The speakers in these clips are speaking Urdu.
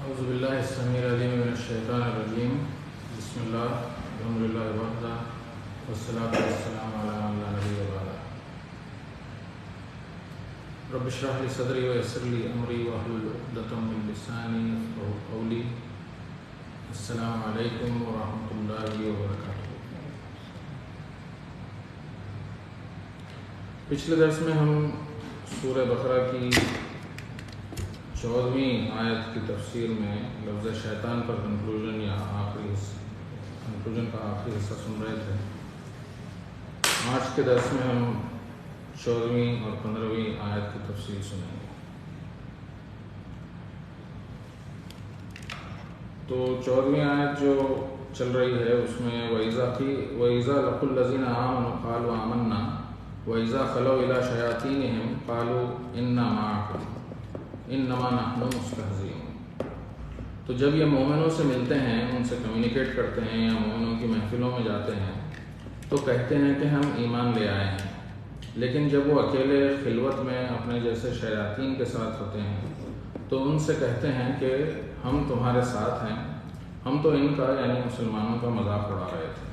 اعوذ باللہ السمیع العلیم من الشیطان الرجیم بسم اللہ الحمد للہ وحدہ والصلاۃ والسلام علی من لا نبی بعدہ رب اشرح لی صدری ویسر لی امری واحلل عقدۃ من لسانی یفقہوا قولی. السلام علیکم ورحمۃ اللہ وبرکاتہ. پچھلے درس میں ہم سورہ بقرہ کی 14ویں آیت کی تفسیر میں لفظ شیطان پر کنکلوژن کا آخری حصہ سن رہے تھے. آج کے درس میں ہم 14ویں اور 15ویں آیت کی تفسیر سنیں گے. تو 14ویں آیت جو چل رہی ہے اس میں وَإِذَا لَقُوا الَّذِينَ آمَنُوا قَالُوا آمَنَّا وَإِذَا خَلَوْا إِلَىٰ شَيَاطِينِهِمْ قَالُوا إِنَّا مَعَكُمْ انما نحن مستہزئون. تو جب یہ مومنوں سے ملتے ہیں، ان سے کمیونیکیٹ کرتے ہیں یا مومنوں کی محفلوں میں جاتے ہیں تو کہتے ہیں کہ ہم ایمان لے آئے ہیں، لیکن جب وہ اکیلے خلوت میں اپنے جیسے شیاطین کے ساتھ ہوتے ہیں تو ان سے کہتے ہیں کہ ہم تمہارے ساتھ ہیں، ہم تو ان کا یعنی مسلمانوں کا مذاق اڑا رہے تھے.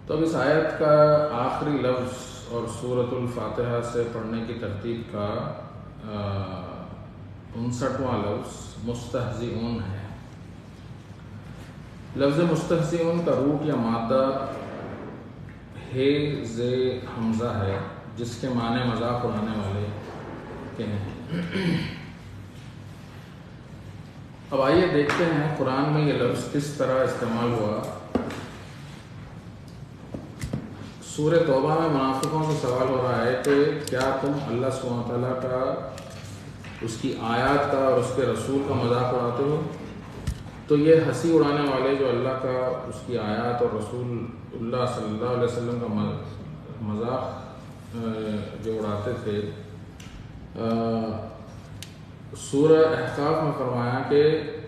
تو اب اس آیت کا آخری لفظ اور سورۃ الفاتحہ سے پڑھنے کی ترتیب کا 59واں لفظ مستہزئون ہے. لفظ مستہزئون کا روٹ یا مادہ ہے ز حمزہ ہے، جس کے معنی مذاق اڑانے والے کے ہیں. اب آئیے دیکھتے ہیں قرآن میں یہ لفظ کس طرح استعمال ہوا. سورہ توبہ میں منافقوں سے سوال ہو رہا ہے کہ کیا تم اللہ سبحانہ وتعالیٰ کا، اس کی آیات کا اور اس کے رسول کا مذاق اڑاتے ہو؟ تو یہ ہنسی اڑانے والے جو اللہ کا، اس کی آیات اور رسول اللہ صلی اللہ علیہ وسلم کا مذاق جو اڑاتے تھے، سورہ احقاف میں فرمایا کہ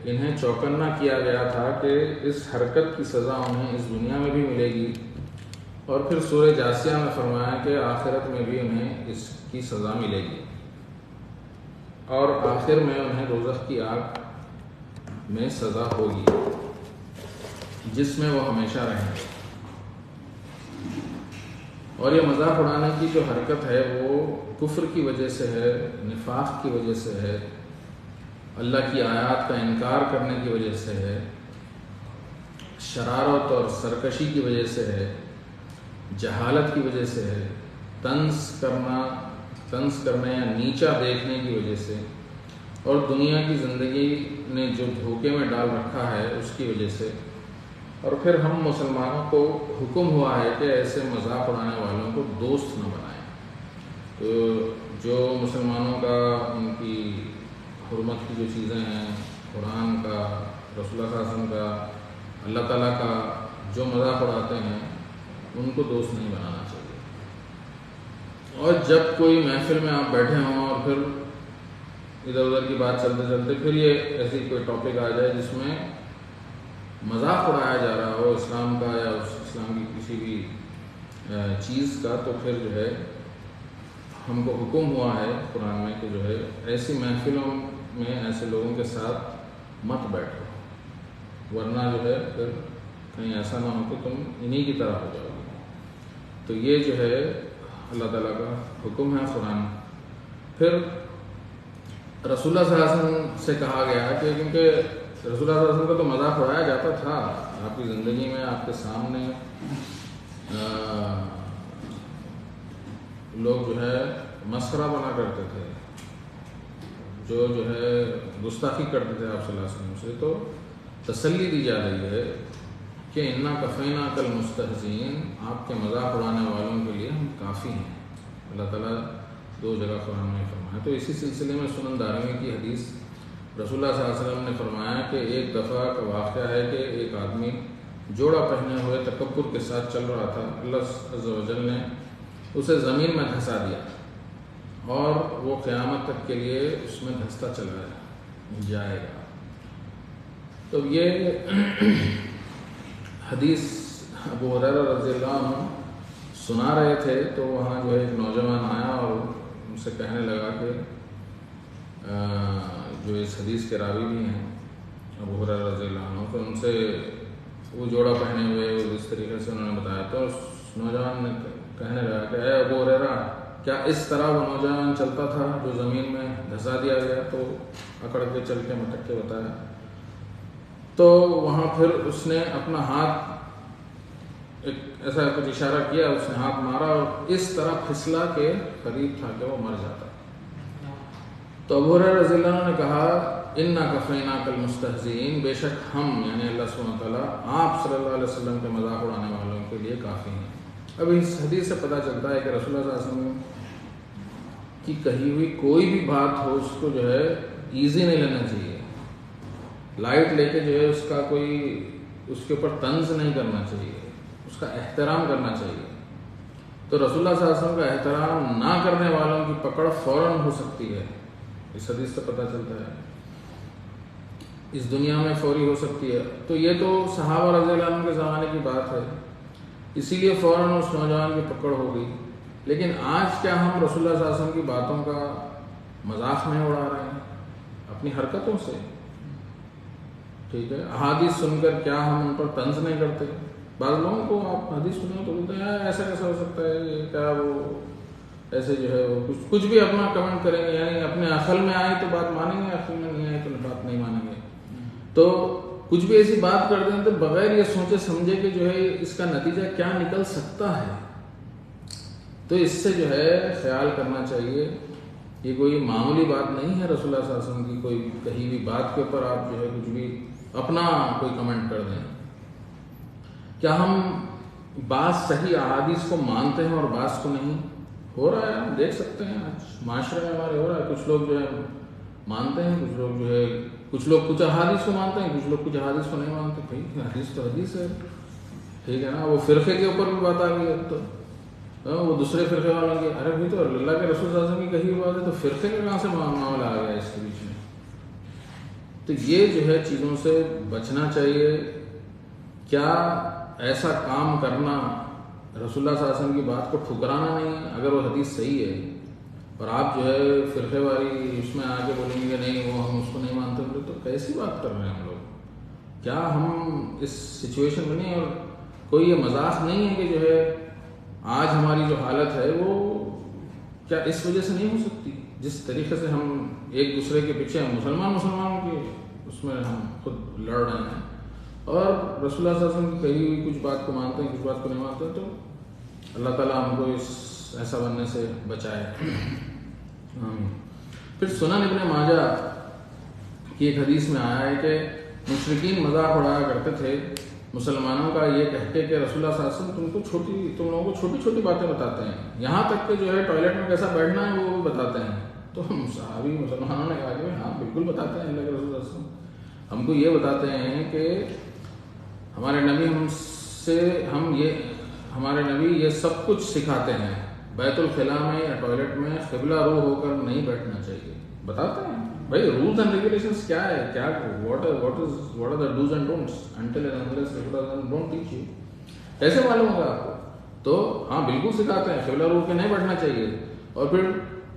انہیں چوکنا کیا گیا تھا کہ اس حرکت کی سزا انہیں اس دنیا میں بھی ملے گی، اور پھر سورہ جاسیہ میں فرمایا کہ آخرت میں بھی انہیں اس کی سزا ملے گی، اور آخر میں انہیں دوزخ کی آگ میں سزا ہوگی جس میں وہ ہمیشہ رہیں گے. اور یہ مذاق اڑانے کی جو حرکت ہے وہ کفر کی وجہ سے ہے، نفاق کی وجہ سے ہے، اللہ کی آیات کا انکار کرنے کی وجہ سے ہے، شرارت اور سرکشی کی وجہ سے ہے، جہالت کی وجہ سے ہے، طنز کرنے یا نیچا دیکھنے کی وجہ سے، اور دنیا کی زندگی نے جو دھوکے میں ڈال رکھا ہے اس کی وجہ سے. اور پھر ہم مسلمانوں کو حکم ہوا ہے کہ ایسے مذاق اڑانے والوں کو دوست نہ بنائیں. تو جو مسلمانوں کا، ان کی حرمت کی جو چیزیں ہیں، قرآن کا، رسول اللہ صلی اللہ علیہ وسلم کا، اللہ تعالیٰ کا جو مذاق اڑاتے ہیں ان کو دوست نہیں بنانا چاہیے. اور جب کوئی محفل میں آپ بیٹھے ہوں اور پھر ادھر ادھر کی بات چلتے چلتے پھر یہ ایسی کوئی ٹاپک آ جائے جس میں مذاق اڑایا جا رہا ہو اسلام کا یا اسلام کی کسی بھی چیز کا، تو پھر جو ہے ہم کو حکم ہوا ہے قرآن میں کہ جو ہے ایسی محفلوں میں ایسے لوگوں کے ساتھ مت بیٹھو، ورنہ جو ہے پھر کہیں ایسا نہ ہو کہ تم انہی کی طرح ہو جاؤ گے. تو یہ جو ہے اللہ تعالیٰ کا حکم ہے قرآن. پھر رسول اللہ صلی اللہ علیہ وسلم سے کہا گیا کہ کیونکہ رسول اللہ صلی اللہ علیہ وسلم کا تو مذاق اڑایا جاتا تھا آپ کی زندگی میں، آپ کے سامنے لوگ جو ہے مسخرہ بنا کرتے تھے، جو ہے گستاخی کرتے تھے آپ صلی اللہ علیہ وسلم سے. تو تسلی دی جا رہی ہے کہ انا کفیناک المستہزئین، آپ کے مذاق اڑانے والوں کے لیے ہم کافی ہیں. اللہ تعالیٰ 2 جگہ قرآن میں فرمایا. تو اسی سلسلے میں سنن دارمی کی حدیث رسول اللہ صلی اللہ علیہ وسلم نے فرمایا کہ ایک دفعہ کا واقعہ ہے کہ ایک آدمی جوڑا پہنے ہوئے تکبر کے ساتھ چل رہا تھا. اللہ عز و جل نے اسے زمین میں دھسا دیا اور وہ قیامت تک کے لیے اس میں دھستا چلا جائے گا. تو یہ حدیث ابو ہریرہ رضی اللہ عنہ سنا رہے تھے. تو وہاں جو ہے ایک نوجوان آیا اور ان سے کہنے لگا کہ جو اس حدیث کے راوی بھی ہیں ابو ہریرہ رضی اللہ عنہ، تو ان سے وہ جوڑا پہنے ہوئے اس طریقے سے انہوں نے بتایا، تو اس نوجوان نے کہنے لگا کہ اے ابو ہریرہ، کیا اس طرح وہ نوجوان چلتا تھا جو زمین میں دھسا دیا گیا؟ تو اکڑ کے چل کے مٹک کے بتایا. تو وہاں پھر اس نے اپنا ہاتھ ایک ایسا کچھ اشارہ کیا، اس نے ہاتھ مارا اور اس طرح پھسلا کے قریب تھا کہ وہ مر جاتا. تو ابو ہریرہ رضی اللہ عنہ نے کہا انا کفیناک المستہزئین، بے شک ہم یعنی اللہ سبحانہ وتعالیٰ آپ صلی اللہ علیہ وسلم کے مذاق اڑانے والوں کے لیے کافی ہیں. اب اس حدیث سے پتہ چلتا ہے کہ رسول اللہ صلی اللہ علیہ وسلم کی کہی ہوئی کوئی بھی بات ہو اس کو جو ہے ایزی نہیں لینا چاہیے، لائٹ لے کے جو ہے اس کا کوئی اس کے اوپر طنز نہیں کرنا چاہیے، اس کا احترام کرنا چاہیے. تو رسول اللہ صلی اللہ علیہ وسلم کا احترام نہ کرنے والوں کی پکڑ فوراً ہو سکتی ہے، اس حدیث سے پتہ چلتا ہے، اس دنیا میں فوری ہو سکتی ہے. تو یہ تو صحابہ رضی اللہ عنہ کے زمانے کی بات ہے، اسی لیے فوراً اس نوجوان کی پکڑ ہو گئی. لیکن آج کیا ہم رسول اللہ صلی اللہ علیہ وسلم کی باتوں کا مذاق نہیں اڑا رہے ہیں اپنی حرکتوں سے؟ ٹھیک ہے، احادیث سن کر کیا ہم ان پر طنز نہیں کرتے؟ بعض لوگوں کو آپ حدیث سنیں تو بولتے ہیں ایسا کیسا ہو سکتا ہے، یہ کیا وہ ایسے جو ہے وہ کچھ بھی اپنا کمنٹ کریں گے، یعنی اپنے عقل میں آئی تو بات مانیں گے، عقل میں نہیں آئی تو بات نہیں مانیں گے. تو کچھ بھی ایسی بات کر دیں تو بغیر یہ سوچے سمجھے کہ جو ہے اس کا نتیجہ کیا نکل سکتا ہے، تو اس سے جو ہے خیال کرنا چاہیے. یہ کوئی معمولی بات نہیں ہے رسول اللہ صلی اللہ علیہ وسلم کی کوئی کہی ہوئی بات کے اوپر آپ جو ہے کچھ بھی اپنا کوئی کمنٹ کر دیں. کیا ہم بعض صحیح احادیث کو مانتے ہیں اور بعض کو نہیں؟ ہو رہا ہے، ہم دیکھ سکتے ہیں آج معاشرے میں ہمارے ہو رہا ہے. کچھ لوگ جو ہے مانتے ہیں، کچھ لوگ جو ہے کچھ احادیث کو مانتے ہیں، کچھ لوگ کچھ احادیث کو نہیں مانتے. بھائی حدیث تو حدیث ہے، ٹھیک ہے نا. وہ فرقے کے اوپر بھی بات آ گئی اب تو، وہ دوسرے فرقے والوں کی، ارے بھائی تو اللہ کے رسول صلی اللہ علیہ وسلم کی کہی ہوئی بات ہے تو فرقے کا کہاں سے معاملہ آ گیا اس کے بیچ میں؟ تو یہ جو ہے چیزوں سے بچنا چاہیے. کیا ایسا کام کرنا رسول اللہ صلی اللہ علیہ وسلم کی بات کو ٹھکرانا نہیں ہے؟ اگر وہ حدیث صحیح ہے اور آپ جو ہے فرقے والی اس میں آ کے بولیں گے کہ نہیں وہ ہم اس کو نہیں مانتے، تو کیسی بات کر رہے ہیں ہم لوگ؟ کیا ہم اس سچویشن میں نہیں؟ اور کوئی یہ مذاق نہیں ہے کہ جو ہے آج ہماری جو حالت ہے وہ کیا اس وجہ سے نہیں ہو سکتی؟ جس طریقے سے ہم ایک دوسرے کے پیچھے مسلمانوں کے اس میں ہم خود لڑ رہے ہیں اور رسول اللہ صلی اللہ علیہ وسلم کی کہی ہوئی کچھ بات کو مانتے ہیں، کچھ بات کو نہیں مانتے. تو اللہ تعالیٰ ہم کو اس ایسا بننے سے بچائے. پھر سنن ابن ماجہ کی ایک حدیث میں آیا ہے کہ مشرکین مذاق اڑایا کرتے تھے مسلمانوں کا یہ کہہ کے کہ رسول اللہ صلی اللہ علیہ وسلم تم لوگوں کو چھوٹی چھوٹی باتیں بتاتے ہیں، یہاں تک کہ جو ہے ٹوائلٹ میں کیسا بیٹھنا ہے وہ بتاتے ہیں. تو صحابی مسلمانوں نے کہا کہ ہاں بالکل بتاتے ہیں، اللہ کے رسول صلی اللہ علیہ وسلم ہم کو یہ بتاتے ہیں کہ ہمارے نبی یہ سب کچھ سکھاتے ہیں، بیت الخلاء میں یا ٹوائلٹ میں قبلہ رو ہو کر نہیں بیٹھنا چاہیے. بتاتے ہیں بھائی رولز اینڈ ریگولیشنز کیا ہے، کیا what are the do's and don'ts until and unless don't teach you. کیسے معلوم ہوگا آپ کو؟ تو ہاں بالکل سکھاتے ہیں قبلہ رو کے نہیں بیٹھنا چاہیے، اور پھر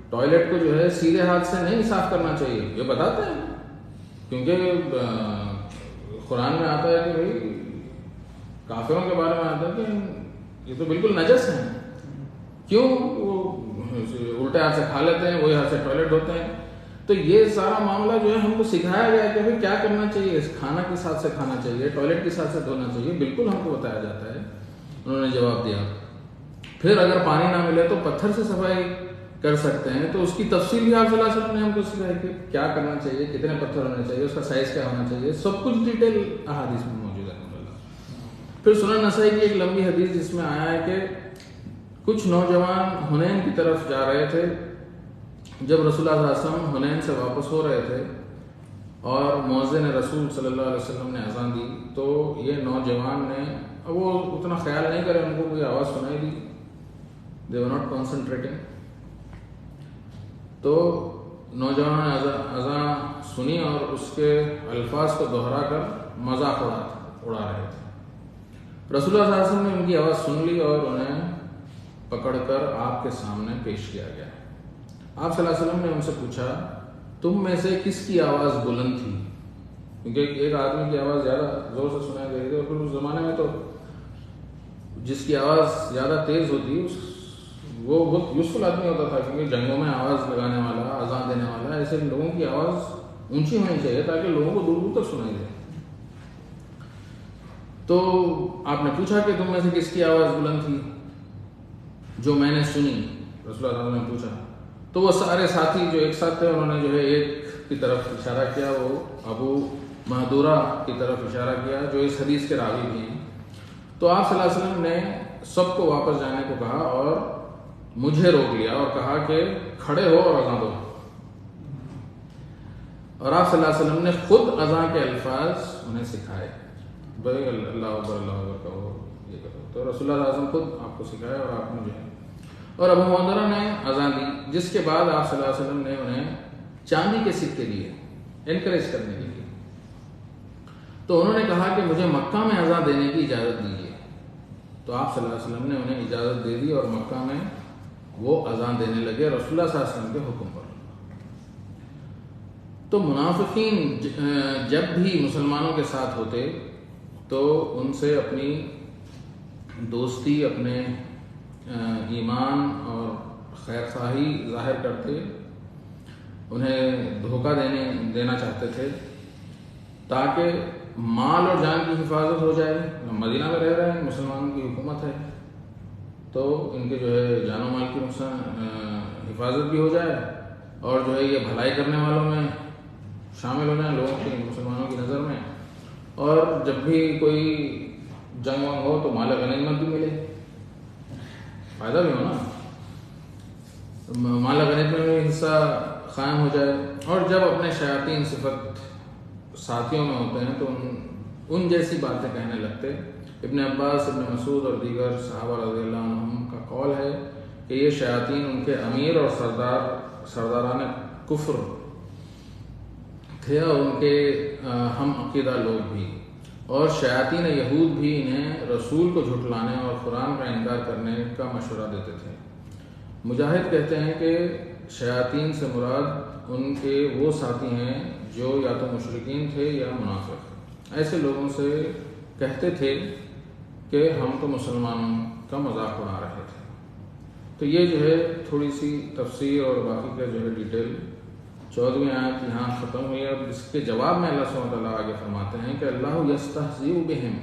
ٹوائلٹ کو جو ہے سیدھے ہاتھ سے نہیں صاف کرنا چاہیے، یہ بتاتے ہیں. کیونکہ قرآن میں آتا ہے کہ بھائی کافروں کے بارے میں آتا ہے کہ یہ تو بالکل نجس ہیں، کیوں وہ الٹے ہاتھ سے کھا لیتے ہیں، وہی ہاتھ سے ٹوائلٹ دھوتے ہیں. تو یہ سارا معاملہ جو ہے ہم کو سکھایا گیا ہے کہ بھائی کیا کرنا چاہیے، کھانا کس ہاتھ سے کھانا چاہیے، ٹوائلٹ کس ہاتھ سے دھونا چاہیے، بالکل ہم کو بتایا جاتا ہے. انہوں نے جواب دیا پھر اگر پانی نہ ملے تو پتھر سے صفائی کر سکتے ہیں. تو اس کی تفصیل بھی آپ صلی اللہ علیہ وسلم نے ہم کو سکھائی کہ کیا کرنا چاہیے، کتنے پتھر ہونے چاہیے، اس کا سائز کیا ہونا چاہیے، سب کچھ ڈیٹیل احادیث میں موجود ہے. پھر سنن نسائی کی ایک لمبی حدیث جس میں آیا ہے کہ کچھ نوجوان حنین کی طرف جا رہے تھے. جب رسول اللہ صلی اللہ علیہ وسلم حنین سے واپس ہو رہے تھے اور مؤذن رسول صلی اللہ علیہ وسلم نے اذان دی تو یہ نوجوان نے، اب وہ اتنا خیال نہیں کرے، ان کو کوئی آواز سنائی دی، they were not concentrating. تو نوجوانوں نے اذان سنی اور اس کے الفاظ کو دہرا کر مذاق اڑا رہے تھے. رسول اللہ صلی اللہ علیہ وسلم نے ان کی آواز سن لی اور انہیں پکڑ کر آپ کے سامنے پیش کیا گیا. آپ صلی اللہ علیہ وسلم نے ان سے پوچھا تم میں سے کس کی آواز بلند تھی؟ کیونکہ ایک آدمی کی آواز زیادہ زور سے سنائی دے رہی تھی، اور پھر اس زمانے میں تو جس کی آواز زیادہ تیز ہوتی وہ بہت یوزفل آدمی ہوتا تھا، کیونکہ جنگوں میں آواز لگانے والا، اذان دینے والا، ایسے لوگوں کی آواز اونچی ہونی چاہیے تاکہ لوگوں کو دور دور تک سنائی دے۔ تو آپ نے پوچھا کہ تم میں سے کس کی آواز بلند تھی جو میں نے سنی، رسول اللہ صلی اللہ علیہ وسلم نے پوچھا، تو وہ سارے ساتھی جو ایک ساتھ تھے انہوں نے جو ہے ایک کی طرف اشارہ کیا، وہ ابو مہدورہ کی طرف اشارہ کیا جو اس حدیث کے راوی بھی ہیں۔ تو آپ صلی اللہ علیہ وسلم نے سب کو واپس جانے کو کہا اور مجھے روک لیا اور کہا کہ کھڑے ہو اور اذان دو، اور آپ صلی اللہ علیہ وسلم نے خود اذان کے الفاظ انہیں سکھائے، بھائی اللہ اکبر اللہ اکبر کہو، یہ کرو۔ تو رسول اللہ صلی اللہ علیہ وسلم خود آپ کو سکھایا اور آپ نے جو ہے، اور ابو مہدورہ نے اذان دی، جس کے بعد آپ صلی اللہ علیہ وسلم نے انہیں چاندی کے سکے دیے انکریج کرنے کے لیے۔ تو انہوں نے کہا کہ مجھے مکہ میں اذان دینے کی اجازت دیجیے، تو آپ صلی اللہ علیہ وسلم نے انہیں اجازت دے دی اور مکہ میں وہ اذان دینے لگے رسول اللہ صلی اللہ علیہ وسلم کے حکم پر۔ تو منافقین جب بھی مسلمانوں کے ساتھ ہوتے تو ان سے اپنی دوستی، اپنے ایمان اور خیر خواہی ظاہر کرتے، انہیں دھوکہ دینا چاہتے تھے تاکہ مال اور جان کی حفاظت ہو جائے۔ مدینہ میں رہ رہے ہیں، مسلمانوں کی حکومت ہے، تو ان کے جو ہے جان و مال کی حفاظت بھی ہو جائے، اور جو ہے یہ بھلائی کرنے والوں میں شامل ہو جائیں لوگوں کی، مسلمانوں کی نظر میں، اور جب بھی کوئی جنگ ونگ ہو تو مال غنیمت بھی ملے، فائدہ بھی ہو نا، مال غنیمت میں حصہ قائم ہو جائے۔ اور جب اپنے شیاطین صفت ساتھیوں میں ہوتے ہیں تو ان جیسی باتیں کہنے لگتے۔ ابن عباس، ابن مسعود اور دیگر صحابہ رضی اللہ عنہم کا قول ہے کہ یہ شیاطین ان کے امیر اور سرداران کفر تھے، اور ان کے ہم عقیدہ لوگ بھی، اور شیاطین یہود بھی انہیں رسول کو جھٹلانے اور قرآن کا انکار کرنے کا مشورہ دیتے تھے۔ مجاہد کہتے ہیں کہ شیاطین سے مراد ان کے وہ ساتھی ہیں جو یا تو مشرکین تھے یا منافق، ایسے لوگوں سے کہتے تھے کہ ہم تو مسلمانوں کا مذاق اڑا رہے تھے۔ تو یہ جو ہے تھوڑی سی تفسیر اور باقی کا جو ہے ڈیٹیل 14ویں آیت یہاں ختم ہوئی۔ اب اس کے جواب میں اللہ سبحانہ وتعالیٰ آگے فرماتے ہیں کہ اللہ یستہزئ بہم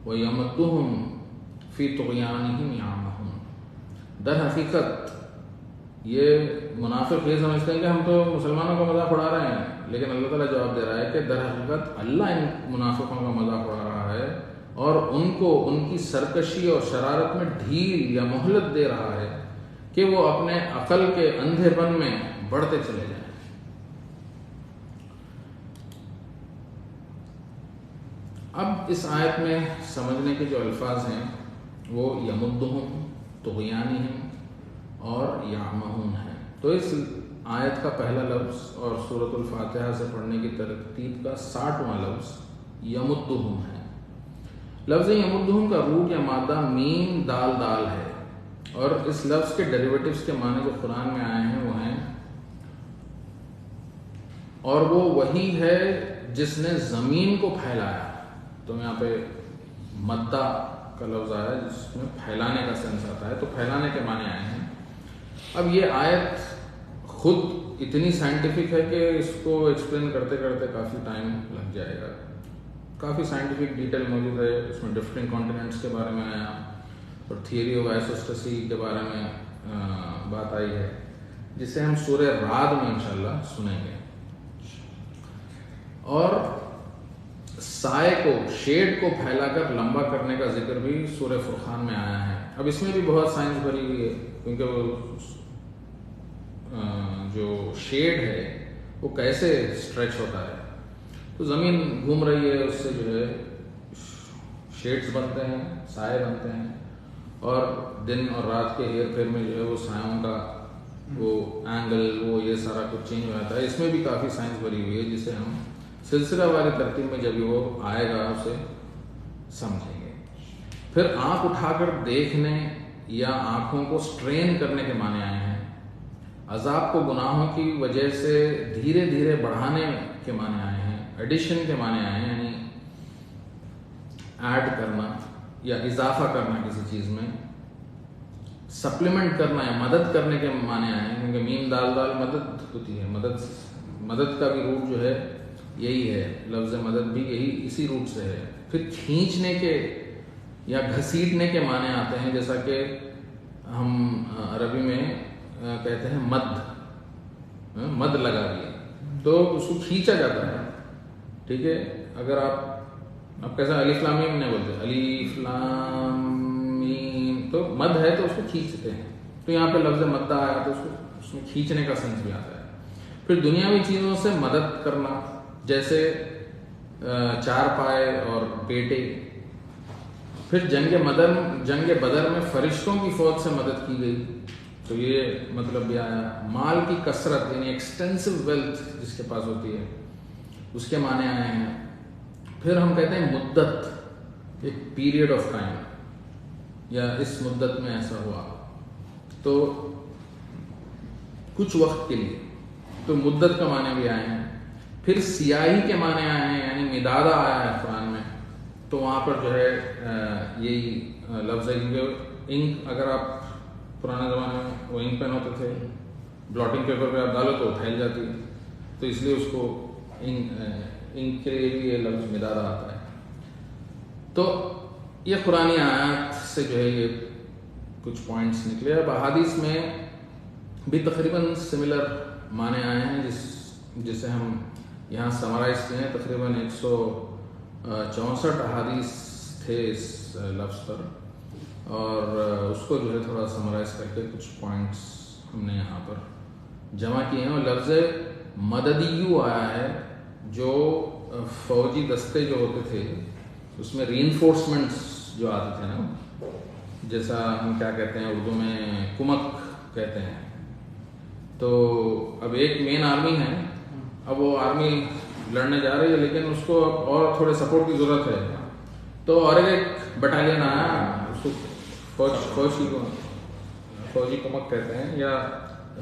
ویمدھم فی طغیانہم یعمہون۔ در حقیقت یہ منافق یہ سمجھتے ہیں کہ ہم تو مسلمانوں کا مذاق اڑا رہے ہیں، لیکن اللہ تعالیٰ جواب دے رہا ہے کہ در حقیقت اللہ ان منافقوں کا مذاق اڑا رہا ہے اور ان کو ان کی سرکشی اور شرارت میں ڈھیل یا مہلت دے رہا ہے کہ وہ اپنے عقل کے اندھے پن میں بڑھتے چلے جائیں۔ اب اس آیت میں سمجھنے کے جو الفاظ ہیں وہ یمدہم، طغیانہم اور یعمہون ہیں۔ تو اس آیت کا پہلا لفظ اور سورۃ الفاتحہ سے پڑھنے کی ترتیب کا 60واں لفظ یمدہم ہے۔ لفظ یمدہم کا روٹ یا مادہ میم دال دال ہے، اور اس لفظ کے ڈیریویٹوز کے معنی جو قرآن میں آئے ہیں وہ ہیں، اور وہ وہی ہے جس نے زمین کو پھیلایا۔ تو یہاں پہ مدہ کا لفظ آیا ہے جس میں پھیلانے کا سینس آتا ہے، تو پھیلانے کے معنی آئے ہیں۔ اب یہ آیت خود اتنی سائنٹیفک ہے کہ اس کو ایکسپلین کرتے کرتے کافی ٹائم لگ جائے گا۔ کافی سائنٹیفک ڈیٹیل موجود ہے اس میں، ڈفرینٹ کانٹیننٹس کے بارے میں آیا، اور تھیوری آف آئسوسٹسی کے بارے میں بات آئی ہے، جسے ہم سورہ رعد میں انشاءاللہ سنیں گے۔ اور سائے کو، شیڈ کو پھیلا کر لمبا کرنے کا ذکر بھی سورہ فرقان میں آیا ہے۔ اب اس میں بھی بہت سائنس بھری ہوئی ہے، کیونکہ وہ جو شیڈ ہے وہ کیسے اسٹریچ ہوتا ہے، تو زمین گھوم رہی ہے، اس سے جو ہے شیڈز بنتے ہیں، سائے بنتے ہیں، اور دن اور رات کے ہیر پھیر میں جو ہے وہ سایوں کا وہ اینگل، وہ یہ سارا کچھ چینج ہو جاتا ہے۔ اس میں بھی کافی سائنس بھری ہوئی ہے، جسے ہم سلسلہ والی ترتیب میں جب وہ آئے گا اسے سمجھیں گے۔ پھر آنکھ اٹھا کر دیکھنے یا آنکھوں کو سٹرین کرنے کے معنی آئے ہیں۔ عذاب کو گناہوں کی وجہ سے دھیرے دھیرے بڑھانے کے معنی آئے ہیں، ایڈیشن کے معنی آئے ہیں، یعنی ایڈ کرنا یا اضافہ کرنا کسی چیز میں، سپلیمنٹ کرنا یا مدد کرنے کے معنی آئے ہیں، کیونکہ میم دال دال مدد ہوتی ہے، مدد کا بھی روٹ جو ہے یہی ہے، لفظ مدد بھی یہی اسی روٹ سے ہے۔ پھر کھینچنے کے یا گھسیٹنے کے معنی آتے ہیں، جیسا کہ ہم عربی میں کہتے ہیں مد لگا دیا، تو اس کو کھینچا جاتا ہے، ٹھیک ہے۔ اگر آپ کیسا الف لام میم نہیں بولتے، الف لام میم، تو مد ہے تو اس کو کھینچتے ہیں، تو یہاں پہ لفظ مدہ آیا تو اس میں کھینچنے کا سینس بھی آتا ہے۔ پھر دنیاوی چیزوں سے مدد کرنا، جیسے چار پائے اور بیٹے۔ پھر جنگ بدر میں فرشتوں کی فوج سے مدد کی گئی، تو یہ مطلب بھی آیا۔ مال کی کثرت یعنی ایکسٹینسو ویلتھ جس کے پاس ہوتی ہے، اس کے معنی آئے ہیں۔ پھر ہم کہتے ہیں مدت، ایک پیریڈ آف ٹائم، یا اس مدت میں ایسا ہوا، تو کچھ وقت کے لیے، تو مدت کا معنی بھی آئے ہیں۔ پھر سیاہی کے معنی آئے ہیں، یعنی مدادہ آیا ہے قرآن میں، تو وہاں پر جو ہے یہی لفظ ہے، کیونکہ انک، اگر آپ پرانے زمانے میں وہ انک پین ہوتے تھے، بلاٹنگ پیپر پہ آپ ڈالو تو پھیل جاتی ہے، تو اس لیے اس کو انک کے لیے بھی یہ لفظ مدادہ آتا ہے۔ تو یہ قرآنی آیات سے جو ہے یہ کچھ پوائنٹس نکلے۔ اب احادیث میں بھی تقریباً سملر معنی آئے ہیں، جسے ہم یہاں سمرائز کیے ہیں۔ تقریباً 164 احادیث تھے اس لفظ پر، اور اس کو جو ہے تھوڑا سمرائز کر کے کچھ پوائنٹس ہم نے یہاں پر جمع کیے ہیں۔ اور لفظ مددیو آیا ہے، جو فوجی دستے جو ہوتے تھے اس میں ری انفورسمنٹس جو آتے تھے نا، جیسا ہم کیا کہتے ہیں اردو میں کمک کہتے ہیں، تو اب ایک مین آرمی ہے، اب وہ آرمی لڑنے جا رہی ہے، لیکن اس کو اب اور تھوڑے سپورٹ کی ضرورت ہے، تو اور ایک بٹالین آیا، اس کو فوجی کمک کہتے ہیں، یا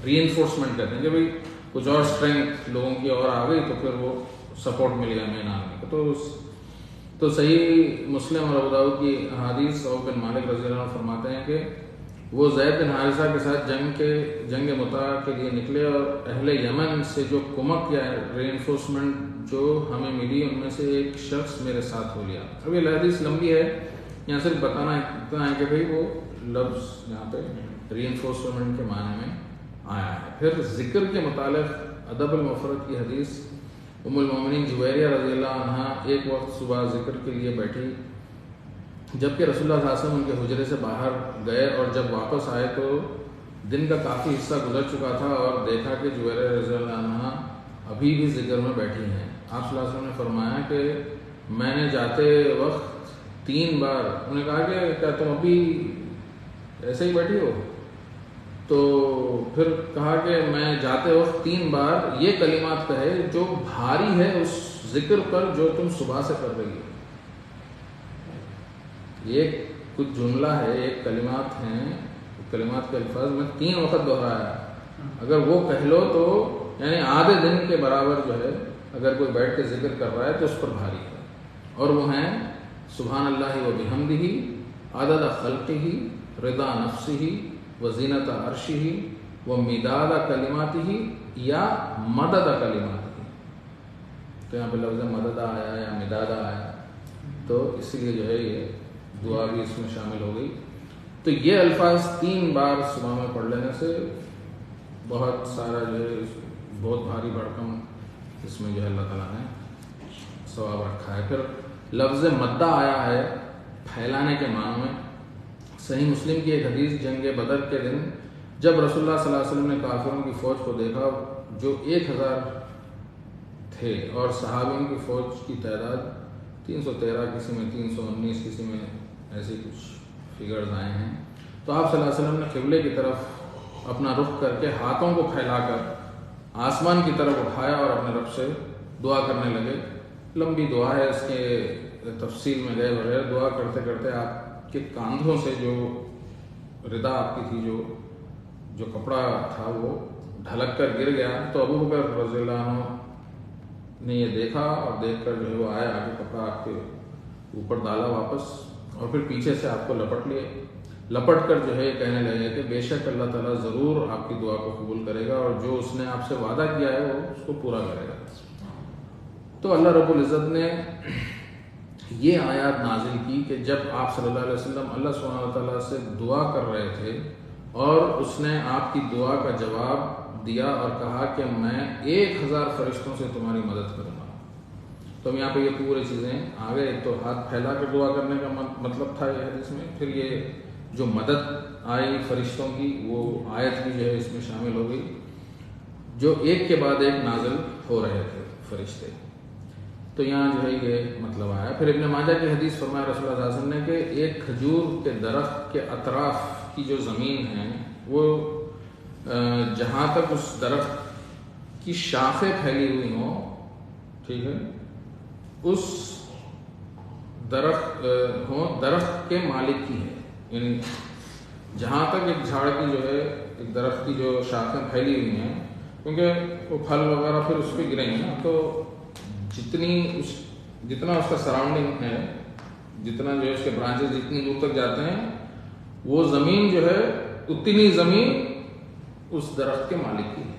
ری انفورسمنٹ کہتے ہیں، کہ بھائی کچھ اور اسٹرینتھ لوگوں کی اور آ گئی، تو پھر وہ سپورٹ مل گیا مین آرمی کو۔ تو صحیح مسلم اور ابو داؤد کی احادیث، عوف بن مالک رضی اللہ عنہ فرماتے ہیں کہ وہ زید بن حارثہ کے ساتھ جنگ مطاع کے لیے نکلے، اور اہل یمن سے جو کمک یا ری انفورسمنٹ جو ہمیں ملی، ان میں سے ایک شخص میرے ساتھ ہو لیا۔ اب یہ حدیث لمبی ہے، یہاں صرف بتانا اتنا ہے کہ بھائی وہ لفظ یہاں پہ ری انفورسمنٹ کے معنی میں آیا ہے۔ پھر ذکر کے متعلق ادب المفرد کی حدیث، ام المومنین جویریہ رضی اللہ عنہ ایک وقت صبح ذکر کے لیے بیٹھی، جبکہ رسول اللہ صلی اللہ علیہ وسلم ان کے حجرے سے باہر گئے، اور جب واپس آئے تو دن کا کافی حصہ گزر چکا تھا، اور دیکھا کہ جویریہ رضی اللہ عنہ ابھی بھی ذکر میں بیٹھی ہیں۔ آپ صلی اللہ علیہ وسلم نے فرمایا کہ میں نے جاتے وقت 3 بار، انہوں نے کہا کہ کیا تم ابھی ایسے ہی بیٹھی ہو؟ تو پھر کہا کہ میں جاتے وقت 3 بار یہ کلمات کہے جو بھاری ہے اس ذکر پر جو تم صبح سے کر رہی ہو۔ یہ کچھ جملہ ہے، ایک کلمات ہیں، کلمات کے الفاظ میں 3 وقت دہرایا، اگر وہ کہہ لو تو یعنی آدھے دن کے برابر جو ہے اگر کوئی بیٹھ کے ذکر کر رہا ہے تو اس پر بھاری ہے، اور وہ ہیں سبحان اللہ و بحمدہ عدد خلقہ رضا نفسہ و زینت عرشہ و مداد کلماتہ یا مدد کلماتہ۔ تو یہاں پہ لفظ مدد آیا یا مداد آیا، تو اس لیے جو ہے یہ دعا بھی اس میں شامل ہو گئی۔ تو یہ الفاظ 3 بار صبح میں پڑھ لینے سے بہت سارا جو ہے بہت بھاری بھرکم اس میں جو ہے اللہ تعالیٰ نے ثواب رکھا ہے۔ پھر لفظ مدہ آیا ہے پھیلانے کے معنی میں۔ صحیح مسلم کی ایک حدیث، جنگ بدر کے دن جب رسول اللہ صلی اللہ علیہ وسلم نے کافروں کی فوج کو دیکھا جو 1000 تھے، اور صحابیوں کی فوج کی تعداد 313، کسی میں 319، کسی میں ایسے کچھ فگرز آئے ہیں، تو آپ صلی اللہ علیہ وسلم نے قبلے کی طرف اپنا رخ کر کے ہاتھوں کو پھیلا کر آسمان کی طرف اٹھایا اور اپنے رب سے دعا کرنے لگے۔ لمبی دعا ہے، اس کے تفصیل میں گئے بغیر دعا کرتے کرتے آپ کے کاندھوں سے جو ردا آپ کی تھی، جو کپڑا تھا وہ ڈھلک کر گر گیا تو ابو بکر رضی اللہ عنہ نے یہ دیکھا اور دیکھ کر جو ہے وہ آیا، آگے کپڑا آپ کے اوپر ڈالا واپس، اور پھر پیچھے سے آپ کو لپٹ لیے، لپٹ کر جو ہے کہنے لگے کہ بے شک اللہ تعالیٰ ضرور آپ کی دعا کو قبول کرے گا اور جو اس نے آپ سے وعدہ کیا ہے وہ اس کو پورا کرے گا۔ تو اللہ رب العزت نے یہ آیات نازل کی کہ جب آپ صلی اللہ علیہ وسلم اللہ سبحانہ وتعالیٰ سے دعا کر رہے تھے اور اس نے آپ کی دعا کا جواب دیا اور کہا کہ میں 1000 فرشتوں سے تمہاری مدد کروں گا۔ تو ہم یہاں پہ یہ پوری چیزیں آگے، ایک تو ہاتھ پھیلا کر دعا کرنے کا مطلب تھا یہ حدیث میں، پھر یہ جو مدد آئی فرشتوں کی وہ آیت بھی جو ہے اس میں شامل ہو گئی، جو ایک کے بعد ایک نازل ہو رہے تھے فرشتے۔ تو یہاں جو ہے یہ مطلب آیا۔ پھر ابن ماجہ کی حدیث فرمایا رسول اللہ صلی اللہ علیہ وسلم نے کہ ایک کھجور کے درخت کے اطراف کی جو زمین ہے وہ جہاں تک اس درخت کی شاخیں پھیلی ہوئی ہوں، ٹھیک ہے، اس درخت کے مالک کی ہے، یعنی جہاں تک ایک جھاڑ کی جو ہے ایک درخت کی جو شاخیں پھیلی ہوئی ہیں، کیونکہ وہ پھل وغیرہ پھر اس پہ گریں گے نا، تو جتنا اس کا سراؤنڈنگ ہے، جتنا جو ہے اس کے برانچز جتنی دور تک جاتے ہیں، وہ زمین جو ہے اتنی زمین اس درخت کے مالک کی ہے۔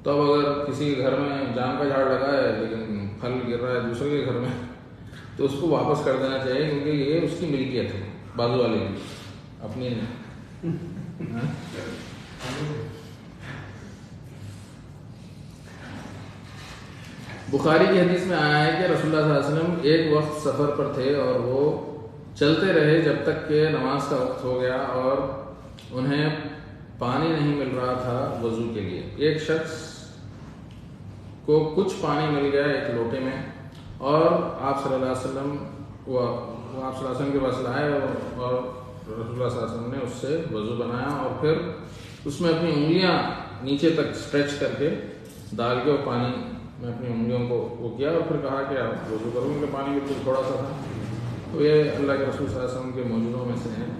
تو اب اگر کسی کے گھر میں جام کا جھاڑ لگا ہے لیکن پھل گر رہا ہے دوسرے کے گھر میں، تو اس کو واپس کر دینا چاہیے، کیونکہ یہ اس کی ملکیت ہے، بازو والے کی، اپنی نہیں۔ بخاری کی حدیث میں آیا ہے کہ رسول اللہ صلی اللہ علیہ وسلم ایک وقت سفر پر تھے اور وہ چلتے رہے جب تک کہ نماز کا وقت ہو گیا اور انہیں پانی نہیں مل رہا تھا وضو کے لیے۔ ایک شخص کو کچھ پانی مل گیا ایک لوٹے میں، اور آپ صلی اللہ علیہ وسلم آپ صلی اللہ علیہ وسلم کے پاس لائے اور رسول اللہ صلی اللہ علیہ وسلم نے اس سے وضو بنایا اور پھر اس میں اپنی انگلیاں نیچے تک اسٹریچ کر کے ڈال کے وہ پانی میں اپنی انگلیوں کو وہ کیا اور پھر کہا کہ آپ وضو کروں گے، پانی بالکل تھوڑا سا تھا۔ تو یہ اللہ کے رسول صلی اللہ علیہ وسلم کے موجودوں میں سے ہیں۔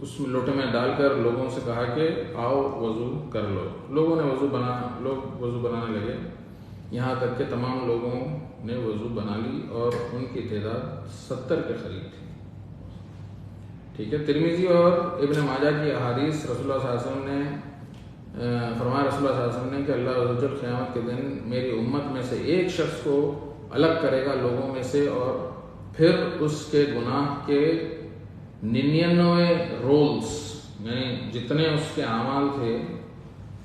اس لوٹے میں ڈال کر لوگوں سے کہا کہ آؤ وضو کر لو۔ لوگ وضو بنانے لگے، یہاں تک کہ تمام لوگوں نے وضو بنا لی اور ان کی تعداد 70 کے قریب تھی، ٹھیک ہے۔ ترمذی اور ابن ماجہ کی احادیث رسول اللہ صلی اللہ علیہ وسلم نے فرمایا رسول اللہ صلی اللہ علیہ وسلم نے کہ اللہ عز و جل قیامت کے دن میری امت میں سے ایک شخص کو الگ کرے گا لوگوں میں سے، اور پھر اس کے گناہ کے 99 رولز، یعنی جتنے اس کے اعمال تھے،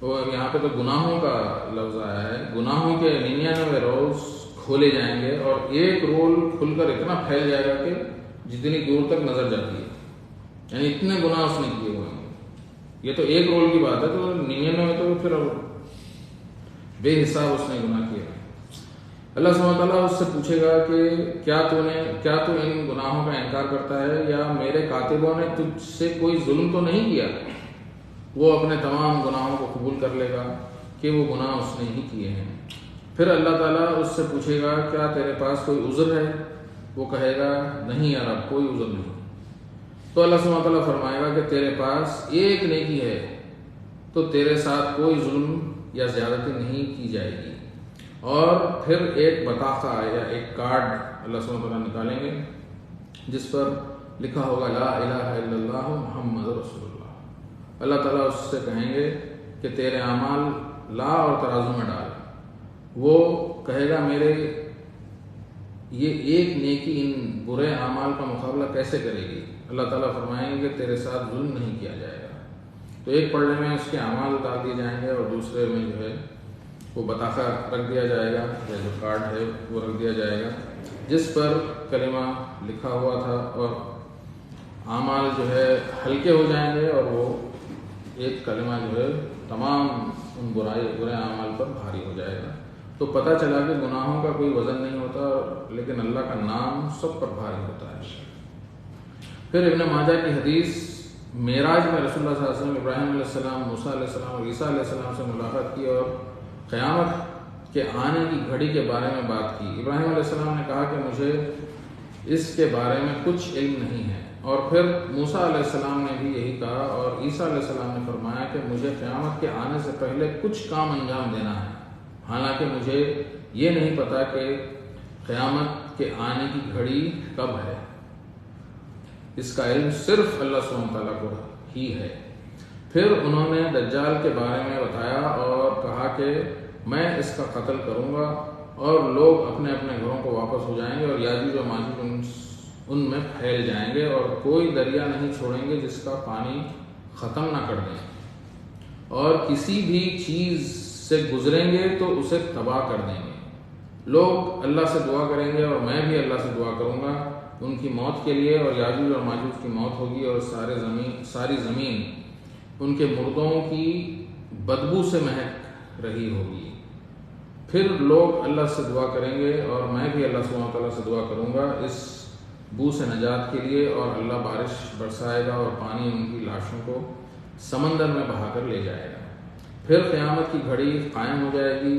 وہ یہاں پہ تو گناہوں کا لفظ آیا ہے، گناہوں کے 99 رولز کھولے جائیں گے، اور ایک رول کھل کر اتنا پھیل جائے گا کہ جتنی دور تک نظر جاتی ہے، یعنی اتنے گناہ اس نے کیے ہوئے ہیں۔ یہ تو ایک رول کی بات ہے، تو 99 تو پھر بے حساب اس نے گناہ کیا۔ اللہ سبحانہ وتعالیٰ اس سے پوچھے گا کہ کیا تو ان گناہوں کا انکار کرتا ہے، یا میرے کاتبوں نے تجھ سے کوئی ظلم تو نہیں کیا؟ وہ اپنے تمام گناہوں کو قبول کر لے گا کہ وہ گناہ اس نے ہی کیے ہیں۔ پھر اللہ تعالیٰ اس سے پوچھے گا کیا تیرے پاس کوئی عذر ہے؟ وہ کہے گا نہیں یا رب، کوئی عذر نہیں۔ تو اللہ سبحانہ وتعالیٰ فرمائے گا کہ تیرے پاس ایک نیکی ہے تو تیرے ساتھ کوئی ظلم یا زیادتی نہیں کی جائے گی، اور پھر ایک بطاقہ یا ایک کارڈ اللہ سبحانہ وتعالیٰ نکالیں گے جس پر لکھا ہوگا لا الہ الا اللہ محمد رسول اللہ۔ اللہ تعالیٰ اس سے کہیں گے کہ تیرے اعمال لا اور ترازو میں ڈال۔ وہ کہے گا میرے یہ ایک نیکی ان برے اعمال کا مقابلہ کیسے کرے گی؟ اللہ تعالیٰ فرمائیں گے کہ تیرے ساتھ ظلم نہیں کیا جائے گا۔ تو ایک پلڑے میں اس کے اعمال ڈال دیے جائیں گے اور دوسرے میں جو ہے وہ بطاخہ رکھ دیا جائے گا، یا جو کارڈ ہے وہ رکھ دیا جائے گا جس پر کلمہ لکھا ہوا تھا، اور اعمال جو ہے ہلکے ہو جائیں گے اور وہ ایک کلمہ جو ہے تمام ان برے اعمال پر بھاری ہو جائے گا۔ تو پتہ چلا کہ گناہوں کا کوئی وزن نہیں ہوتا، لیکن اللہ کا نام سب پر بھاری ہوتا ہے۔ پھر ابن ماجہ کی حدیث، معراج میں رسول اللہ صلی اللہ علیہ وسلم ابراہیم علیہ السلام، موسیٰ علیہ السلام اور عیسیٰ علیہ السلام سے ملاقات کی اور قیامت کے آنے کی گھڑی کے بارے میں بات کی۔ ابراہیم علیہ السلام نے کہا کہ مجھے اس کے بارے میں کچھ علم نہیں ہے، اور پھر موسیٰ علیہ السلام نے بھی یہی کہا، اور عیسیٰ علیہ السلام نے فرمایا کہ مجھے قیامت کے آنے سے پہلے کچھ کام انجام دینا ہے، حالانکہ مجھے یہ نہیں پتا کہ قیامت کے آنے کی گھڑی کب ہے، اس کا علم صرف اللہ سبحانہ تعالیٰ کو ہی ہے۔ پھر انہوں نے دجال کے بارے میں بتایا اور کہا کہ میں اس کا قتل کروں گا اور لوگ اپنے اپنے گھروں کو واپس ہو جائیں گے، اور یاجوج و ماجوج ان میں پھیل جائیں گے، اور کوئی دریا نہیں چھوڑیں گے جس کا پانی ختم نہ کر دیں، اور کسی بھی چیز سے گزریں گے تو اسے تباہ کر دیں گے۔ لوگ اللہ سے دعا کریں گے اور میں بھی اللہ سے دعا کروں گا ان کی موت کے لیے، اور یاجوج اور ماجوج کی موت ہوگی، اور ساری زمین ان کے مردوں کی بدبو سے مہک رہی ہوگی۔ پھر لوگ اللہ سے دعا کریں گے اور میں بھی اللہ سبحانہ تعالیٰ سے دعا کروں گا اس بو سے نجات کے لیے، اور اللہ بارش برسائے گا اور پانی ان کی لاشوں کو سمندر میں بہا کر لے جائے گا۔ پھر قیامت کی گھڑی قائم ہو جائے گی،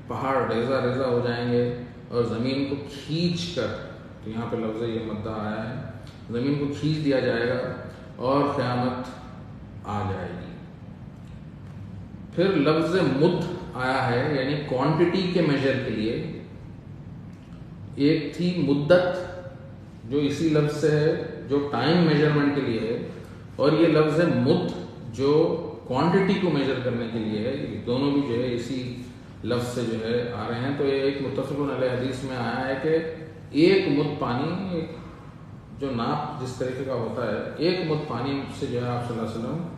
پہاڑ ریزہ ریزہ ہو جائیں گے، اور زمین کو کھینچ کر، تو یہاں پہ لفظ یہ مدہ آیا ہے، زمین کو کھینچ دیا جائے گا اور قیامت آ جائے گی۔ پھر لفظ مد آیا ہے، یعنی کوانٹٹی کے میجر کے لیے۔ ایک تھی مدت جو اسی لفظ سے ہے، جو ٹائم میجرمنٹ کے لیے ہے، اور یہ لفظ ہے مد جو کوانٹٹی کو میجر کرنے کے لیے ہے۔ یہ دونوں بھی جو ہے اسی لفظ سے جو ہے آ رہے ہیں۔ تو یہ ایک متفق علیہ حدیث میں آیا ہے کہ ایک مد پانی، ایک جو ناپ جس طریقے کا ہوتا ہے، ایک مد پانی سے جو ہے آپ صلی اللہ علیہ وسلم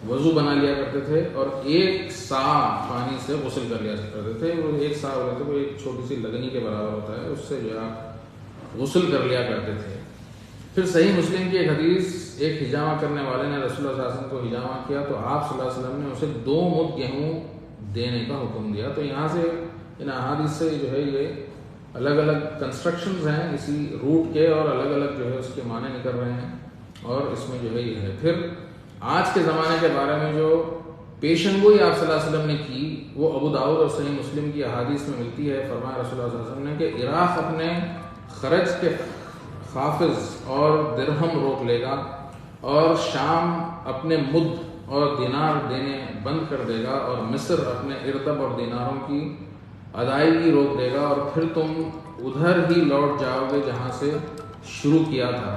وضو بنا لیا کرتے تھے، اور ایک سا پانی سے غسل کر لیا کرتے تھے۔ وہ ایک سا ہو رہے تھے، وہ ایک چھوٹی سی لگنی کے برابر ہوتا ہے، اس سے جو ہے آپ غسل کر لیا کرتے تھے۔ پھر صحیح مسلم کی ایک حدیث، ایک حجامہ کرنے والے نے رسول اللہ صلی اللہ علیہ وسلم کو حجامہ کیا تو آپ صلی اللہ علیہ وسلم نے اسے 2 مد گیہوں دینے کا حکم دیا۔ تو یہاں سے ان احادیث سے جو ہے یہ الگ الگ کنسٹرکشنز ہیں اسی روٹ کے، اور الگ الگ جو ہے اس کے معنی نکل رہے ہیں، اور اس میں جو ہے یہ ہے۔ پھر آج کے زمانے کے بارے میں جو پیشن گوئی آپ صلی اللہ علیہ وسلم نے کی، وہ ابو داؤد اور صحیح مسلم کی احادیث میں ملتی ہے۔ فرمایا رسول اللہ صلی اللہ علیہ وسلم نے کہ عراق اپنے خرچ کے خافض اور درہم روک لے گا، اور شام اپنے مد اور دینار دینے بند کر دے گا، اور مصر اپنے ارتب اور دیناروں کی ادائیگی روک دے گا، اور پھر تم ادھر ہی لوٹ جاؤ گے جہاں سے شروع کیا تھا۔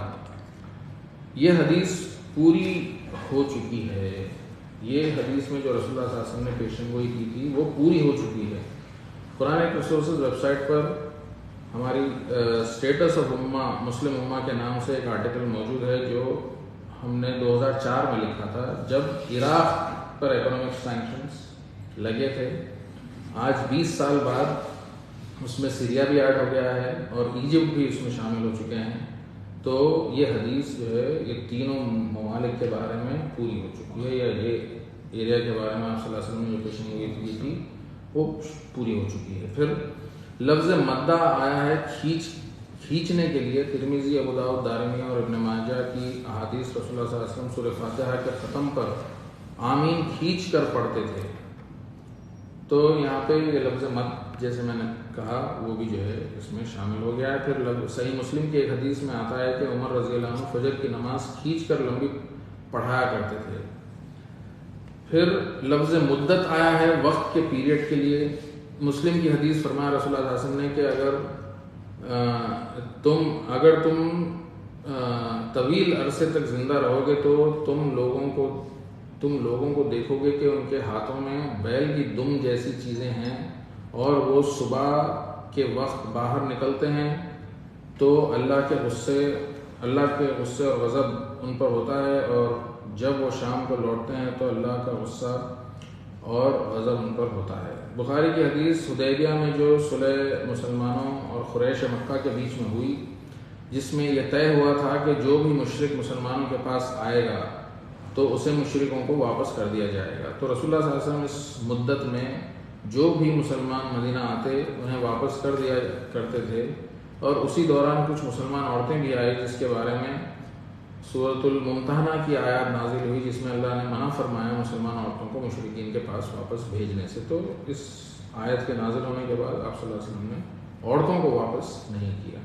یہ حدیث پوری ہو چکی ہے۔ یہ حدیث میں جو رسول اللہ صلی اللہ علیہ وسلم نے پیشن گوئی کی تھی وہ پوری ہو چکی ہے۔ قرآن ریسورسز ویب سائٹ پر ہماری اسٹیٹس آف امہ مسلم امہ کے نام سے ایک آرٹیکل موجود ہے جو ہم نے 2004 میں لکھا تھا، جب عراق پر اکنامک سینکشنز لگے تھے۔ آج 20 سال بعد اس میں سیریا بھی ایڈ ہو گیا ہے، اور ایجپٹ بھی اس میں شامل ہو چکے ہیں۔ تو یہ حدیث جو ہے یہ تینوں ممالک کے بارے میں پوری ہو چکی ہے، یا یہ ایریا کے بارے میں آپ صلی اللہ علیہ وسلم نے جو پیشن گوئی کی تھی وہ پوری ہو چکی ہے۔ پھر لفظ مدہ آیا ہے کھینچنے کے لیے۔ ترمذی، ابو داؤد، دارمی اور ابن ماجہ کی احادیث رسول اللہ صلی اللہ علیہ وسلم سورہ فاتحہ کے ختم پر آمین کھینچ کر پڑھتے تھے۔ تو یہاں پہ یہ لفظ مد جیسے میں نے کہا وہ بھی جو ہے اس میں شامل ہو گیا ہے۔ پھر صحیح مسلم کی ایک حدیث میں آتا ہے کہ عمر رضی اللہ عنہ فجر کی نماز کھینچ کر لمبی پڑھایا کرتے تھے۔ پھر لفظ مدت آیا ہے وقت کے پیریڈ کے لیے۔ مسلم کی حدیث فرمایا رسول اللہ صلی اللہ علیہ وسلم نے کہ اگر تم طویل عرصے تک زندہ رہو گے تو تم لوگوں کو دیکھو گے کہ ان کے ہاتھوں میں بیل کی دم جیسی چیزیں ہیں، اور وہ صبح کے وقت باہر نکلتے ہیں تو اللہ کے غصے اور غضب ان پر ہوتا ہے، اور جب وہ شام کو لوٹتے ہیں تو اللہ کا غصہ اور غضب ان پر ہوتا ہے۔ بخاری کی حدیث حدیبیہ میں جو صلح مسلمانوں اور قریش مکہ کے بیچ میں ہوئی، جس میں یہ طے ہوا تھا کہ جو بھی مشرک مسلمانوں کے پاس آئے گا تو اسے مشرکوں کو واپس کر دیا جائے گا۔ تو رسول اللہ صلی اللہ علیہ وسلم اس مدت میں جو بھی مسلمان مدینہ آتے انہیں واپس کر دیا کرتے تھے، اور اسی دوران کچھ مسلمان عورتیں بھی آئی جس کے بارے میں سورۃ الممتحنہ کی آیات نازل ہوئی، جس میں اللہ نے منع فرمایا مسلمان عورتوں کو مشرکین کے پاس واپس بھیجنے سے۔ تو اس آیت کے نازل ہونے کے بعد آپ صلی اللہ علیہ وسلم نے عورتوں کو واپس نہیں کیا۔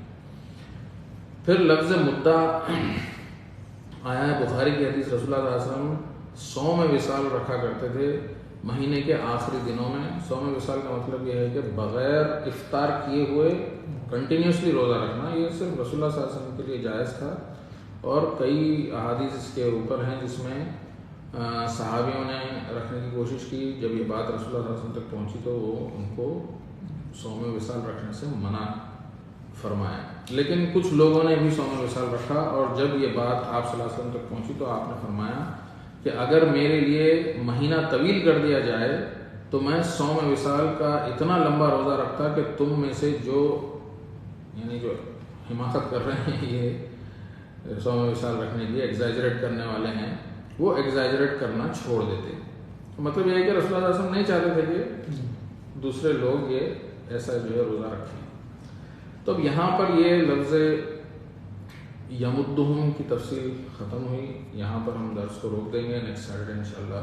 پھر لفظ مدہ آیا ہے بخاری کی حدیث، رسول اللہ صلی اللہ علیہ وسلم صوم وصال رکھا کرتے تھے مہینے کے آخری دنوں میں۔ صوم وصال کا مطلب یہ ہے کہ بغیر افطار کیے ہوئے کنٹینیوسلی روزہ رکھنا، یہ صرف رسول اللہ صلی اللہ علیہ وسلم کے لیے جائز تھا، اور کئی احادیث اس کے اوپر ہیں جس میں صحابیوں نے رکھنے کی کوشش کی۔ جب یہ بات رسول اللہ صلی اللہ علیہ وسلم تک پہنچی تو وہ ان کو صوم وصال رکھنے سے منع فرمایا، لیکن کچھ لوگوں نے بھی صوم وصال رکھا، اور جب یہ بات آپ صلی اللہ علیہ وسلم تک پہنچی تو آپ نے فرمایا کہ اگر میرے لیے مہینہ طویل کر دیا جائے تو میں صوم وصال کا اتنا لمبا روزہ رکھتا کہ تم میں سے جو یعنی جو حماقت کر رہے ہیں یہ صوم وصال رکھنے کے لیے ایگزیجریٹ کرنے والے ہیں، وہ ایگزیجریٹ کرنا چھوڑ دیتے۔ مطلب یہ ہے کہ رسول اللہ صلی اللہ علیہ وسلم نہیں چاہتے تھے کہ دوسرے لوگ یہ ایسا جو ہے روزہ رکھیں۔ تو اب یہاں پر یہ لفظ یمدہم کی تفصیل ختم ہوئی، یہاں پر ہم درس کو روک دیں گے، نیکسٹ سیٹرڈے انشاءاللہ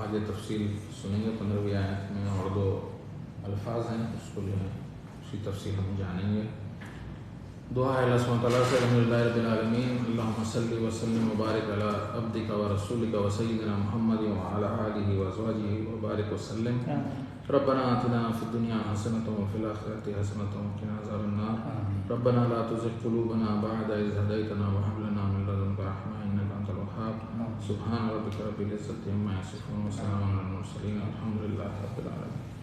آگے تفصیل سنیں گے۔ 15ویں آیت میں اور 2 الفاظ ہیں، اس کو جو ہے اسی تفصیل ہم جانیں گے۔ دعا ہے اللہ سبحانہ تعالیٰ سے، الحمدللہ رب العالمین، اللہم صلی وسلم وبارک علی عبدک و رسولک و سیدنا محمد وعلی آلہ وازواجہ وبارک وسلم۔ ربنا آتنا فی الدنیا حسنۃ وفی الآخرۃ حسنۃ وقنا عذاب النار۔ ربنا لا تزغ قلوبنا بعد إذ هديتنا وهب لنا من لدنك رحمة إنك أنت الوهاب۔ سبحان ربک رب العزة عما یصفون وسلام علی المرسلین، الحمد للہ رب العالمین۔